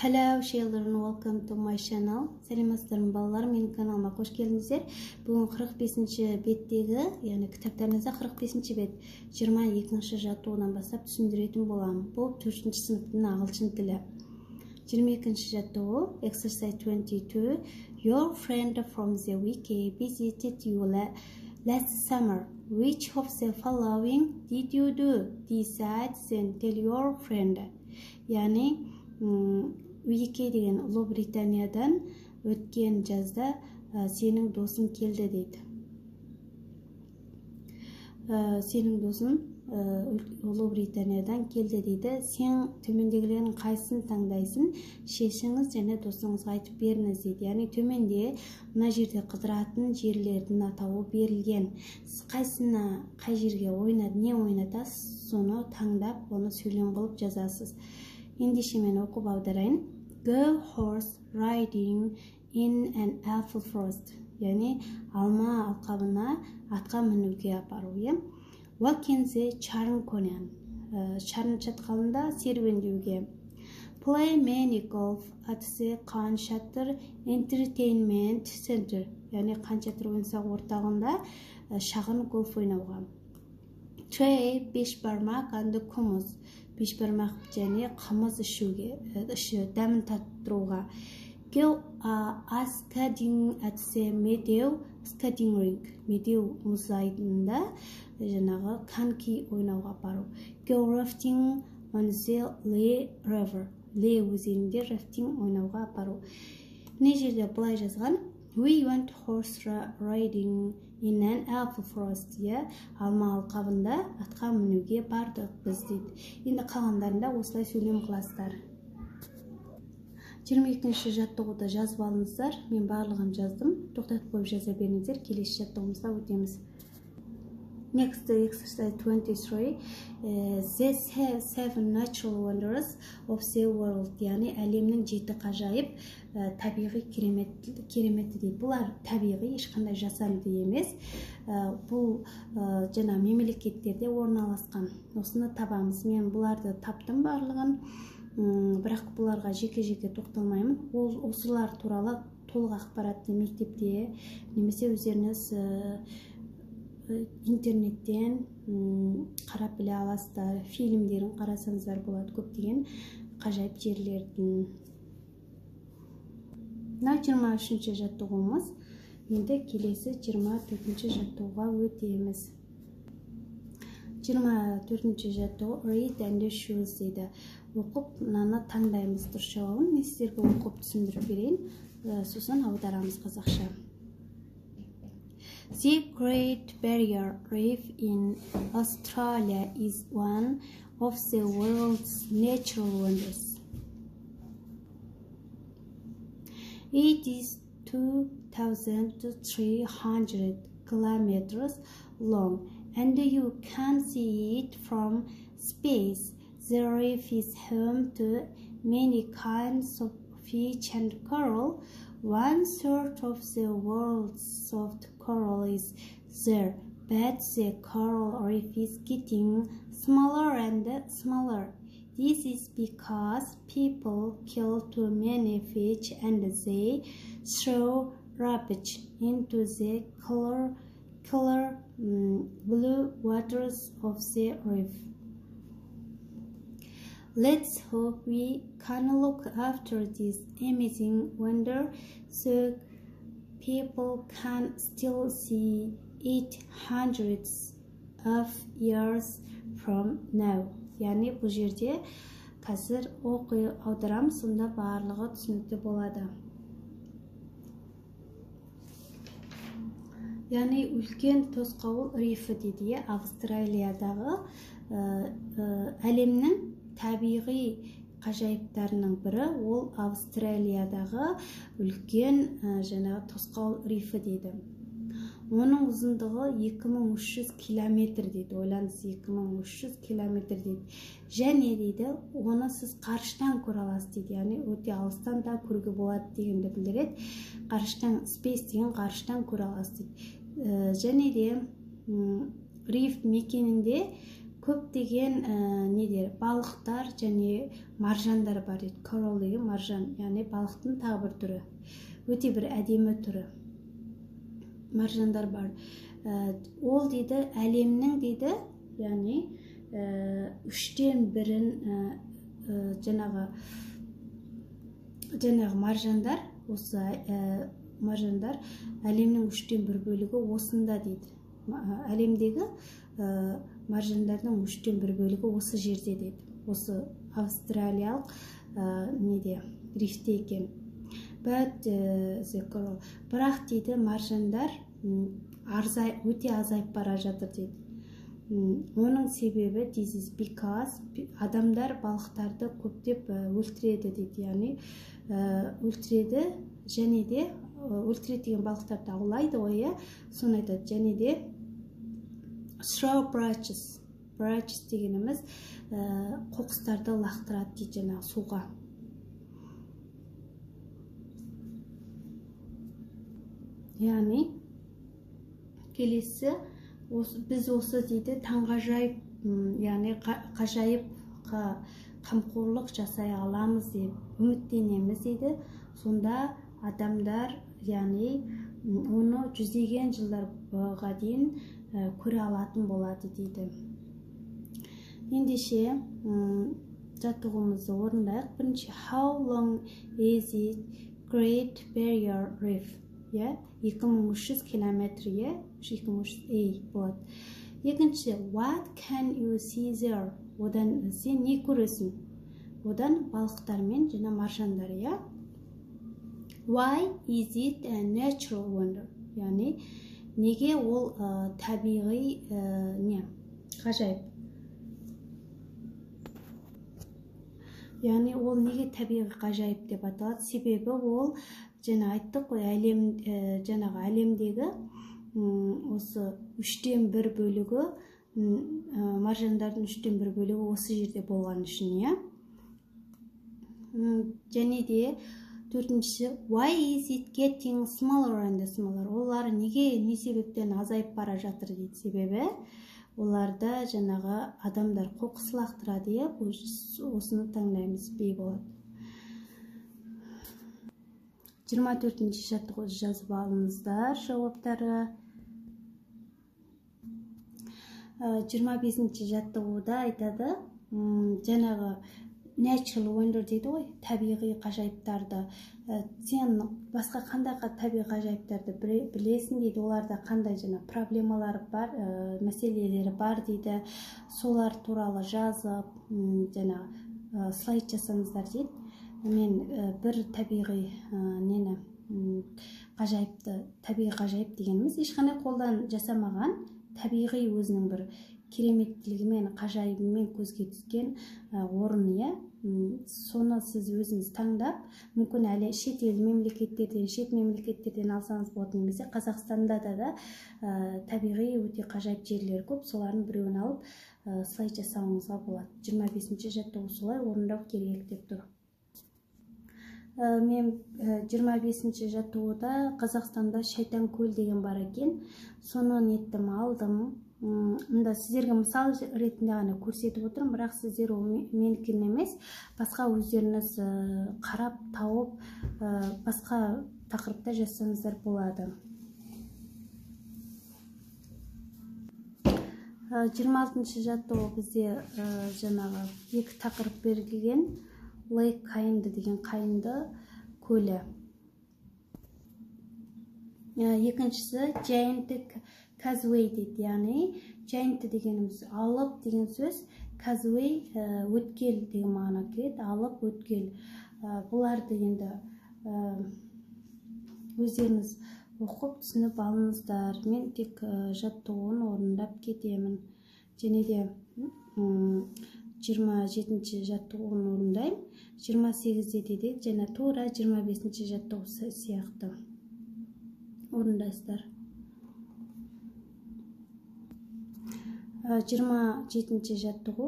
Hello children, welcome to my channel. Сәлеметсіздер балалар, менің каналыма қош келдіңіздер. Бүгін 45-ші беттегі, яғни кітаптарыңызда 45-ші бет 22-ші жаттығудан бастап түсіндіретін боламын. Бұл 4-ші сыныптың ағылшын тілі. 22-ші жаттығу, exercise 22. Your friend from the wiki visited you last summer. Which of the following did you do? Decide then tell your friend. Яғни Уики деген Ұлыбританиядан өткен жазда сенің досың келді дейді. Сенің досың Ұлыбританиядан келді дейді. Сен төмендегілердің қайсысын таңдайсың? Шешіңіз және досыңызға айтып беріңіз дейді. Яғни төменде мына жерде қыдыратын жерлердің атауы берілген. Сіз қайсына, қай жерге не ойнатасыз, соны таңдап, оны сөйлем қылып жазасыз. Ендеше мен оқып аударайын. Go horse riding in an apple forest. Яғни алма алқабына атқа мінуге апару. Walk in the charn конен. Charn шатқалында серуендеуге. Play mini golf at the Қаншатыр entertainment center. Яғни Қаншатыр ойын-сауық орталығында шағын голф ойнауға. Try бешбармақ and hummus. Бешбармақ және қымыз ішуге, дәмін таттыруға. Go skating at the Meadow skating rink. Meadow мұз айдынында жаңағы коньки ойнауға бару. Go rafting on the Lee River. Lee өзенінде рафтинг ойнауға бару. Мына жерде былай жазған. We went horse riding in an apple forest. Алма алқабында атқа мінуге бардық біз дейді. Енді қалғандарында осылай сөйлем қыласыздар. 22-ші жаттығуды жазып алыңыздар. Мен барлығын жаздым. Тоқтатып қойып жаза беріңіздер. Келесі жаттығуымызға өтеміз. Next exercise 23. The 7 natural wonders of the world. Яғни әлемнің 7 қажайып табиғи кереметі дейді. Бұлар табиғи, ешқандай жасанды емес. Бұл жаңа мемлекеттерде орналасқан. Осыны табамыз. Мен бұларды таптым барлығын. Бірақ бұларға жеке-жеке тоқталмаймын. Осылар туралы толық ақпаратты мектепте немесе өздеріңіз интернеттен қарап біле аласыздар, фильмдерін қарасаңыздар болады, көптеген қажайып жерлердің. Мына 23-ші жаттығуымыз. Енді келесі 24-ші жаттығуға өтеміз. 24-ші жаттығу read and choose дейді. Оқып, мынаны таңдаймыз дұрыс жауабын. Мен сіздерге оқып түсіндіріп берейін, сосын аударамыз қазақша. The Great Barrier Reef in Australia is one of the world's natural wonders. It is 2,300 kilometers long, and you can see it from space. The reef is home to many kinds of fish and coral. 1/3 of the world's soft coral is there, but the coral reef is getting smaller and smaller. This is because people kill too many fish and they throw rubbish into the clear blue waters of the reef. Let's hope we can look after this amazing wonder so people can still see it hundreds of years from now. Яғни бұл жерде қазір оқи аударам, сонда барлығы түсінікті болады. Яғни үлкен тосқауыл рифі дейді, Австралиядағы әлемнің табиғи қажайыптарының бірі, ол Австралиядағы үлкен тосқауыл рифі дейді. Оның ұзындығы 2300 километр дейді. Ойлаңыз, 2300 километр дейді. Және дейді, оны сіз қарыштан көре аласыз дейді. Яғни өте алыстан да көруге болады дегенді білдіреді. Қарыштан, спейс деген қарыштан көре аласыз дейді. Және де риф мекенінде көптеген неде балықтар және маржандар бар дейді. Коралл деген маржан, яғни балықтың тағы бір түрі. Өте бір әдемі түрі. Маржандар бар. Ол дейді әлемнің дейді, яғни 3-тен 1-ін жаңағы маржандар, осы маржандар әлемнің 3-тен 1 бөлігі осында дейді. Әлемдегі маржандардың 3-тен 1 бөлігі осы жерде дейді. Осы австралиялық неде рифте екен. Бірақ дейді маржандар өте азайып бара жатыр дейді. Оның себебі this is because адамдар балықтарды көптеп өлтіреді дейді. Яғни өлтіреді және де өлтіреді деген балықтарды аулайды ғой, соны айтады. Және де straw branches дегеніміз қоқыстарды лақтырады дейді жаңағы суға. Яғни келесі біз осы дейді таңғажайып, яғни қажайып қамқорлық жасай аламыз деп үміттенеміз дейді. Сонда адамдар, яғни оны жүздеген жылдарға дейін көре алатын болады дейді. Ендеше жаттығуымызды орындайық. Бірінші, how long is it Great Barrier Reef? 2300 километр, 2300 болады. Екінші, what can you see there? Одан сен не көресің? Одан балықтар мен және маржандар, Why is it a natural wonder? Яғни неге ол табиғи ғажайып? Яғни ол неге табиғи ғажайып деп аталады? Себебі ол жаңа айттық қой, жаңағы әлемдегі осы 3-тен 1 бөлігі, маржандардың 3-тен 1 бөлігі осы жерде болған үшін, Және де төртіншісі, why is it getting smaller and smaller? Олар неге, не себептен азайып бара жатыр дейді. Себебі оларда жаңағы адамдар қоқыс лақтырады, осыны таңдаймыз, бей болады. 24-ші жаттығуды жазып алыңыздар жауаптары. 25-ші жаттығуда айтады, жаңағы natural wonder дейді ғой, табиғи ғажайыптарды. Сен басқа қандай табиғи ғажайыптарды білесің дейді, оларда қандай жаңа проблемалары бар, мәселелері бар дейді. Солар туралы жазып, жаңа слайд жасаңыздар дейді. Мен бір табиғи табиғи ғажайып дегеніміз ешқандай қолдан жасамаған, табиғи өзінің бір кереметтілігімен, ғажайыбымен көзге түскен орын, соны сіз өзіңіз таңдап, мүмкін әлі шет мемлекеттерден алсаңыз болады, немесе Қазақстанда да табиғи өте ғажайып жерлер көп, солардың біреуін алып слайд жасауыңызға болады. 25-ші жаттығу солай орындау керек деп тұр. Мен 25-ші жаттығуда Қазақстанда Шайтан көл деген бар екен. Соны неттім, алдым. Мұнда сіздерге мысал ретінде ғана көрсетіп отырмын, бірақ сіздер менікін емес, басқа өздеріңіз қарап, тауып, басқа тақырыпта жазсаңыздар болады. 26-ші жаттығу бізде жаңағы 2 тақырып берілген. Lake Қайынды деген Қайынды көлі. Екіншісі Giant Causeway дейді, яғни Giant дегеніміз алып деген сөз, Causeway өткел деген мағына келеді, алып өткел. Бұлар дегенді өздеріңіз оқып түсініп алыңыздар. Мен тек жаттығуын орындап кетемін. Және де 27-ші жаттығуын орындаймын. 28-де де және тура 25-ші жаттығу сияқты орындайсыздар. 27-ші жаттығу